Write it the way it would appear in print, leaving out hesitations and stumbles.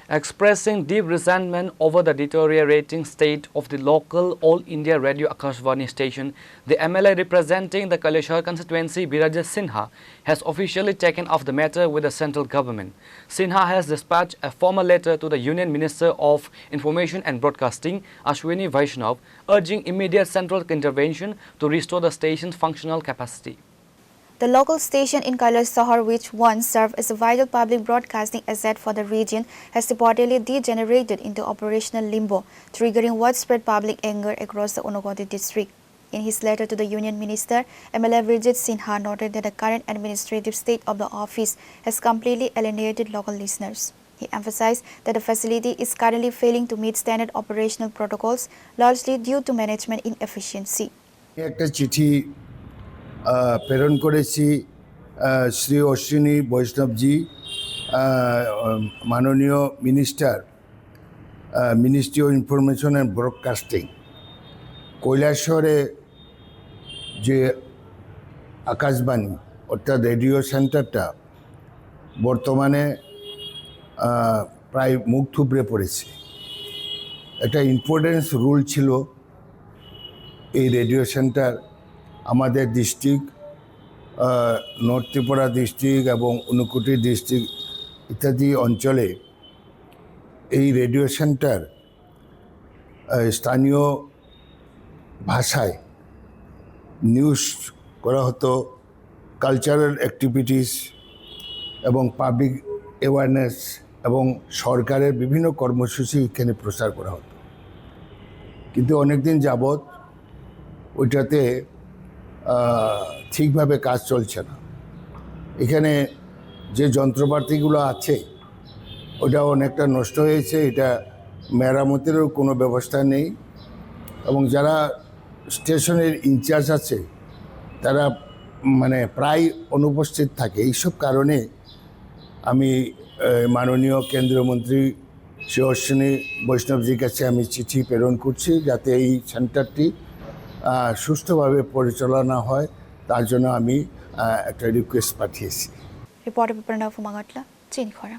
Expressing deep resentment over the deteriorating state of the local All India Radio Akashvani station, the MLA representing the Kaleshwar constituency, Birajesh Sinha, has officially taken up the matter with the central government. Sinha has dispatched a formal letter to the Union Minister of Information and Broadcasting, Ashwini Vaishnav, urging immediate central intervention to restore the station's functional capacity. The local station in Kailasahar, which once served as a vital public broadcasting asset for the region, has reportedly degenerated into operational limbo, triggering widespread public anger across the Unakoti district. In his letter to the Union Minister, MLA Birajesh Sinha noted that the current administrative state of the office has completely alienated local listeners. He emphasized that the facility is currently failing to meet standard operational protocols, largely due to management inefficiency. প্রেরণ করেছি শ্রী অশ্বিনী বৈষ্ণবজি মাননীয় minister Ministry of Information and Broadcasting কৈলাসহরে যে আকাশবাণী অর্থাৎ radio সেন্টারটা বর্তমানে প্রায় মুখ থুবড়ে পড়েছে। একটা ইম্পর্টেন্স রুল ছিল এই রেডিও সেন্টার আমাদের ডিস্ট্রিক্ট নর্থ ত্রিপুরা ডিস্ট্রিক্ট এবং ঊনকোটি ডিস্ট্রিক্ট ইত্যাদি অঞ্চলে এই রেডিও সেন্টার স্থানীয় ভাষায় নিউজ করা হতো, কালচারাল অ্যাক্টিভিটিস এবং পাবলিক অ্যাওয়ারনেস এবং সরকারের বিভিন্ন কর্মসূচি এখানে প্রচার করা হতো। কিন্তু অনেক দিন যাবৎ ওইটাতে ঠিকভাবে কাজ চলছে না। এখানে যে যন্ত্রপাতিগুলো আছে ওটাও অনেকটা নষ্ট হয়েছে, এটা মেরামতেরও কোনো ব্যবস্থা নেই এবং যারা স্টেশনের ইনচার্জ আছে তারা মানে প্রায় অনুপস্থিত থাকে। এইসব কারণে আমি মাননীয় কেন্দ্রীয় মন্ত্রী শ্রী অশ্বিনী বৈষ্ণবজির কাছে আমি চিঠি প্রেরণ করছি যাতে এই সেন্টারটি সুষ্ঠুভাবে পরিচালনা হয়, তার জন্য আমি একটা রিকোয়েস্ট পাঠিয়েছি। Reporter Pranav Mangatla, Chini Khora।